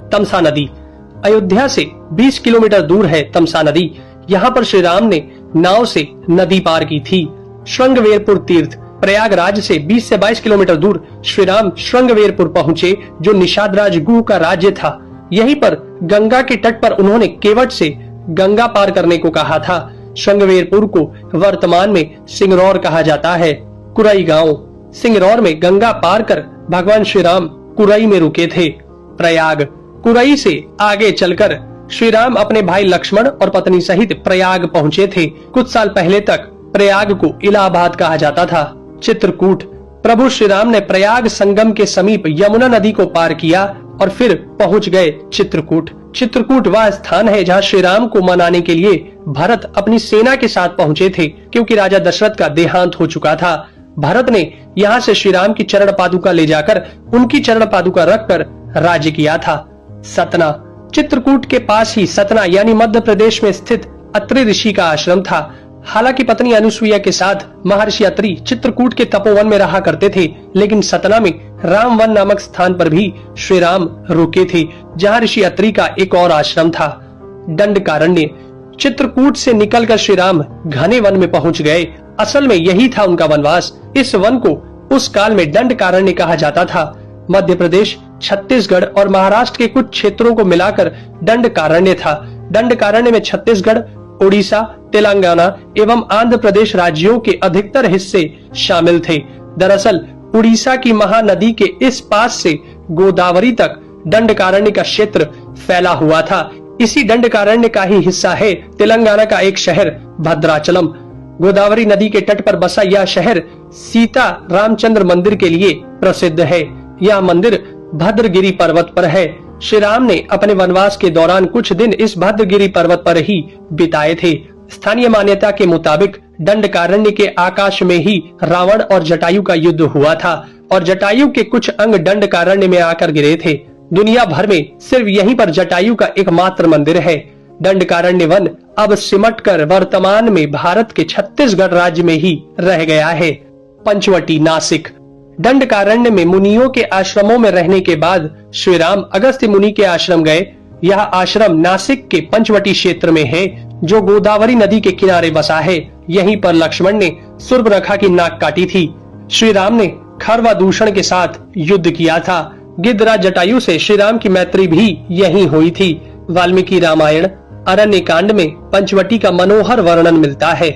तमसा नदी। अयोध्या से 20 किलोमीटर दूर है तमसा नदी। यहाँ पर श्री राम ने नाव से नदी पार की थी। श्रृंगवेरपुर तीर्थ। प्रयागराज से 20 से 22 किलोमीटर दूर श्री राम श्रृंगवेरपुर पहुँचे, जो निषादराज गुह का राज्य था। यहीं पर गंगा के तट पर उन्होंने केवट से गंगा पार करने को कहा था। श्रृंगवेरपुर को वर्तमान में सिंगरौर कहा जाता है। कुरई गांव। सिंगरौर में गंगा पार कर भगवान श्री राम कुरई में रुके थे। प्रयाग। कुरई से आगे चलकर श्री राम अपने भाई लक्ष्मण और पत्नी सहित प्रयाग पहुँचे थे। कुछ साल पहले तक प्रयाग को इलाहाबाद कहा जाता था। चित्रकूट। प्रभु श्री राम ने प्रयाग संगम के समीप यमुना नदी को पार किया और फिर पहुंच गए चित्रकूट। चित्रकूट वह स्थान है जहां श्री राम को मनाने के लिए भरत अपनी सेना के साथ पहुंचे थे, क्योंकि राजा दशरथ का देहांत हो चुका था। भरत ने यहां से श्री राम की चरण पादुका ले जाकर उनकी चरण पादुका रखकर राज्य किया था। सतना। चित्रकूट के पास ही सतना यानी मध्य प्रदेश में स्थित अत्रि ऋषि का आश्रम था। हालांकि पत्नी अनुसुईया के साथ महर्षि अत्रि चित्रकूट के तपोवन में रहा करते थे, लेकिन सतना में रामवन नामक स्थान पर भी श्री राम रुके थे, जहां ऋषि अत्रि का एक और आश्रम था। दंडकारण्य। चित्रकूट से निकलकर श्री राम घने वन में पहुंच गए। असल में यही था उनका वनवास। इस वन को उस काल में दंडकारण्य कहा जाता था। मध्य प्रदेश, छत्तीसगढ़ और महाराष्ट्र के कुछ क्षेत्रों को मिलाकर दंडकारण्य था। दंडकारण्य में छत्तीसगढ़, उड़ीसा, तेलंगाना एवं आंध्र प्रदेश राज्यों के अधिकतर हिस्से शामिल थे। दरअसल उड़ीसा की महानदी के इस पास से गोदावरी तक दंडकारण्य का क्षेत्र फैला हुआ था। इसी दंडकारण्य का ही हिस्सा है तेलंगाना का एक शहर भद्राचलम। गोदावरी नदी के तट पर बसा यह शहर सीता रामचंद्र मंदिर के लिए प्रसिद्ध है। यह मंदिर भद्रगिरी पर्वत पर है। श्री राम ने अपने वनवास के दौरान कुछ दिन इस भद्रगिरी पर्वत पर ही बिताए थे। स्थानीय मान्यता के मुताबिक दंडकारण्य के आकाश में ही रावण और जटायु का युद्ध हुआ था और जटायु के कुछ अंग दंडकारण्य में आकर गिरे थे। दुनिया भर में सिर्फ यहीं पर जटायु का एकमात्र मंदिर है। दंडकारण्य वन अब सिमटकर वर्तमान में भारत के छत्तीसगढ़ राज्य में ही रह गया है। पंचवटी, नासिक। दंडकारण्य में मुनियों के आश्रमों में रहने के बाद श्री राम अगस्त्य मुनि के आश्रम गए। यह आश्रम नासिक के पंचवटी क्षेत्र में है, जो गोदावरी नदी के किनारे बसा है। यहीं पर लक्ष्मण ने सूर्पनखा की नाक काटी थी। श्री राम ने खरवादूषण के साथ युद्ध किया था। गिद्धराज जटायु से श्री राम की मैत्री भी यहीं हुई थी। वाल्मीकि रामायण अरण्य कांड में पंचवटी का मनोहर वर्णन मिलता है।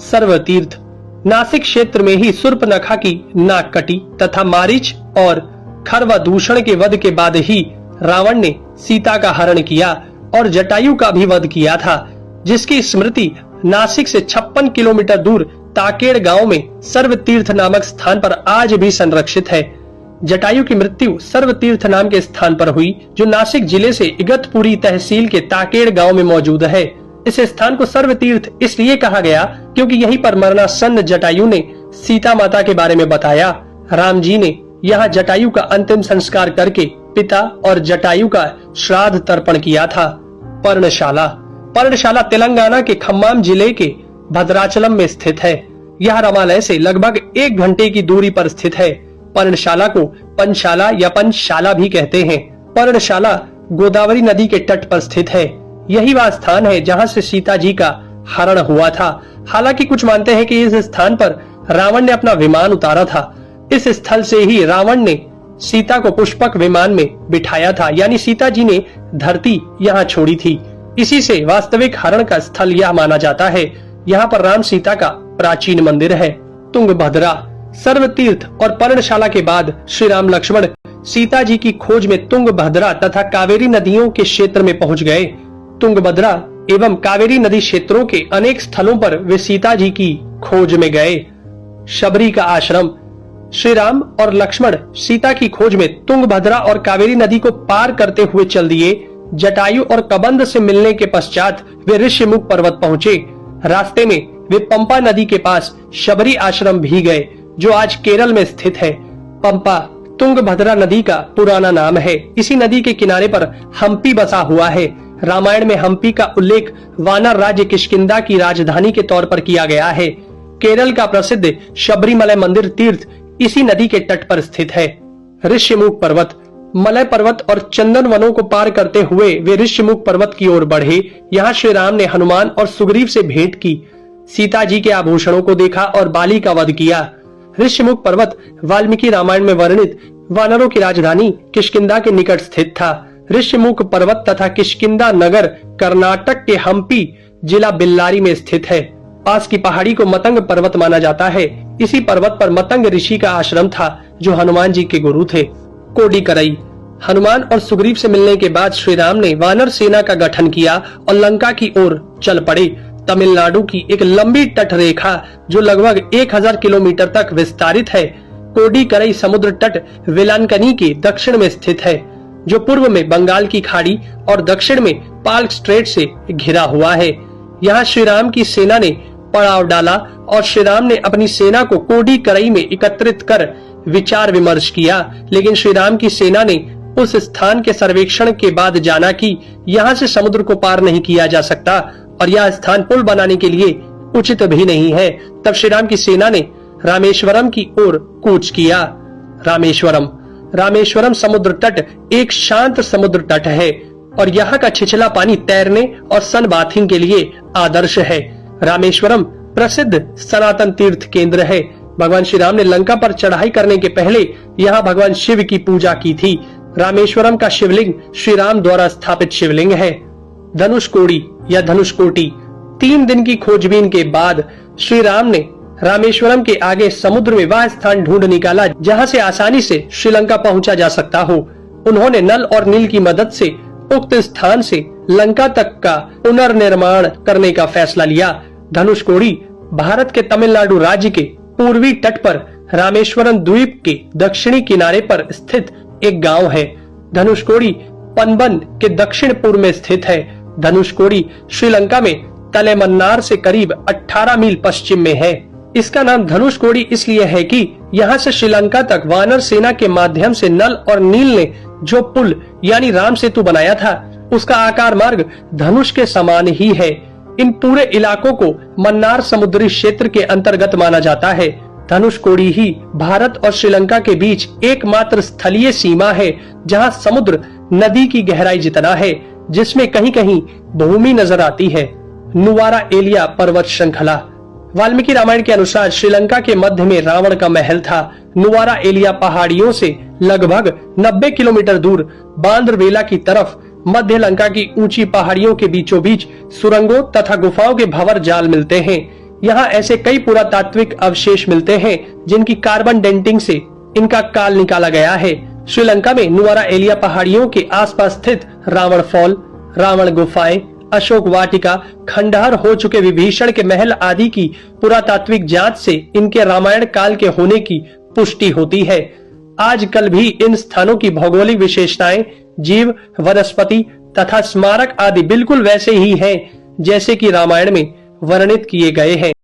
सर्वतीर्थ। नासिक क्षेत्र में ही सूर्पनखा की नाक कटी तथा मारीच और खरवादूषण के वध के बाद ही रावण ने सीता का हरण किया और जटायु का भी वध किया था, जिसकी स्मृति नासिक से 56 किलोमीटर दूर ताकेड़ गांव में सर्वतीर्थ नामक स्थान पर आज भी संरक्षित है। जटायु की मृत्यु सर्वतीर्थ नाम के स्थान पर हुई, जो नासिक जिले से इगतपुरी तहसील के ताकेड़ गांव में मौजूद है। इस स्थान को सर्वतीर्थ इसलिए कहा गया क्योंकि यहीं पर मरणासन्न जटायु ने सीता माता के बारे में बताया। राम जी ने यहाँ जटायु का अंतिम संस्कार करके पिता और जटायु का श्राद्ध तर्पण किया था। पर्णशाला। पर्णशाला तेलंगाना के खम्माम जिले के भद्राचलम में स्थित है। यह रामालय से लगभग 1 घंटे की दूरी पर स्थित है। पर्णशाला को पंचशाला या पंचशाला भी कहते हैं। पर्णशाला गोदावरी नदी के तट पर स्थित है। यही वह स्थान है जहां से सीता जी का हरण हुआ था। हालांकि कुछ मानते हैं कि इस स्थान पर रावण ने अपना विमान उतारा था। इस स्थल से ही रावण ने सीता को पुष्पक विमान में बिठाया था, यानी सीता जी ने धरती यहाँ छोड़ी थी। इसी से वास्तविक हरण का स्थल यह माना जाता है। यहाँ पर राम सीता का प्राचीन मंदिर है। तुंगभद्रा। सर्वतीर्थ और पर्णशाला के बाद श्री राम लक्ष्मण सीता जी की खोज में तुंगभद्रा तथा कावेरी नदियों के क्षेत्र में पहुंच गए। तुंगभद्रा एवं कावेरी नदी क्षेत्रों के अनेक स्थलों पर वे सीता जी की खोज में गए। शबरी का आश्रम। श्री राम और लक्ष्मण सीता की खोज में तुंगभद्रा और कावेरी नदी को पार करते हुए चल दिए। जटायु और कबंध से मिलने के पश्चात वे ऋषिमुख पर्वत पहुँचे। रास्ते में वे पंपा नदी के पास शबरी आश्रम भी गए, जो आज केरल में स्थित है। पंपा तुंगभद्रा नदी का पुराना नाम है। इसी नदी के किनारे पर हम्पी बसा हुआ है। रामायण में हम्पी का उल्लेख वानर राज्य किष्किंधा की राजधानी के तौर पर किया गया है। केरल का प्रसिद्ध शबरीमलय मंदिर तीर्थ इसी नदी के तट पर स्थित है। ऋषिमुख पर्वत। मलय पर्वत और चंदन वनों को पार करते हुए वे ऋषिमुख पर्वत की ओर बढ़े। यहाँ श्री राम ने हनुमान और सुग्रीव से भेंट की, सीता जी के आभूषणों को देखा और बाली का वध किया। ऋषिमुख पर्वत वाल्मीकि रामायण में वर्णित वानरों की राजधानी किष्किंधा के निकट स्थित था। ऋषिमुख पर्वत तथा किष्किंधा नगर कर्नाटक के हम्पी जिला बेल्लारी में स्थित है। पास की पहाड़ी को मतंग पर्वत माना जाता है। इसी पर्वत पर मतंग ऋषि का आश्रम था जो हनुमान जी के गुरु थे। कोडिकरई। हनुमान और सुग्रीव से मिलने के बाद श्री राम ने वानर सेना का गठन किया और लंका की ओर चल पड़े। तमिलनाडु की एक लंबी तट रेखा जो लगभग 1000 किलोमीटर तक विस्तारित है, कोडिकरई समुद्र तट वेलांकनी के दक्षिण में स्थित है, जो पूर्व में बंगाल की खाड़ी और दक्षिण में पाल्क स्ट्रेट से घिरा हुआ है। यहाँ श्री राम की सेना ने पड़ाव डाला और श्री राम ने अपनी सेना को कोडिकरई में एकत्रित कर विचार विमर्श किया, लेकिन श्री राम की सेना ने उस स्थान के सर्वेक्षण के बाद जाना कि यहाँ से समुद्र को पार नहीं किया जा सकता और यह स्थान पुल बनाने के लिए उचित भी नहीं है। तब श्री राम की सेना ने रामेश्वरम की ओर कूच किया। रामेश्वरम समुद्र तट एक शांत समुद्र तट है और यहाँ का छिछला पानी तैरने और सन बाथिंग के लिए आदर्श है। रामेश्वरम प्रसिद्ध सनातन तीर्थ केंद्र है। भगवान श्री राम ने लंका पर चढ़ाई करने के पहले यहाँ भगवान शिव की पूजा की थी। रामेश्वरम का शिवलिंग श्री राम द्वारा स्थापित शिवलिंग है। धनुषकोडी या धनुषकोटी। 3 दिन की खोजबीन के बाद श्री राम ने रामेश्वरम के आगे समुद्र में वह स्थान ढूंढ निकाला जहाँ से आसानी से श्रीलंका पहुँचा जा सकता हो। उन्होंने नल और नील की मदद से उक्त स्थान से लंका तक का पुनर्निर्माण करने का फैसला लिया। धनुषकोडी भारत के तमिलनाडु राज्य के पूर्वी तट पर रामेश्वरम द्वीप के दक्षिणी किनारे पर स्थित एक गांव है। धनुषकोडी पनबन के दक्षिण पूर्व में स्थित है। धनुषकोडी श्रीलंका में तलेमन्नार से करीब 18 मील पश्चिम में है। इसका नाम धनुषकोडी इसलिए है कि यहाँ से श्रीलंका तक वानर सेना के माध्यम से नल और नील ने जो पुल यानी राम सेतु बनाया था, उसका आकार मार्ग धनुष के समान ही है। इन पूरे इलाकों को मन्नार समुद्री क्षेत्र के अंतर्गत माना जाता है। धनुषकोडी ही भारत और श्रीलंका के बीच एकमात्र स्थलीय सीमा है जहाँ समुद्र नदी की गहराई जितना है, जिसमें कहीं कहीं भूमि नजर आती है। नुवारा एलिया पर्वत श्रृंखला। वाल्मीकि रामायण के अनुसार श्रीलंका के मध्य में रावण का महल था। नुवारा एलिया पहाड़ियों से लगभग 90 किलोमीटर दूर बांद्रवेला की तरफ मध्य लंका की ऊंची पहाड़ियों के बीचों बीच सुरंगों तथा गुफाओं के भंवर जाल मिलते हैं। यहाँ ऐसे कई पुरातात्विक अवशेष मिलते हैं जिनकी कार्बन डेंटिंग से इनका काल निकाला गया है। श्रीलंका में नुवारा एलिया पहाड़ियों के आसपास स्थित रावण फॉल, रावण गुफाएं, अशोक वाटिका, खंडहर हो चुके विभीषण के महल आदि की पुरातात्विक जांच से इनके रामायण काल के होने की पुष्टि होती है। आजकल भी इन स्थानों की भौगोलिक विशेषताएं, जीव, वनस्पति तथा स्मारक आदि बिल्कुल वैसे ही हैं जैसे कि रामायण में वर्णित किए गए हैं।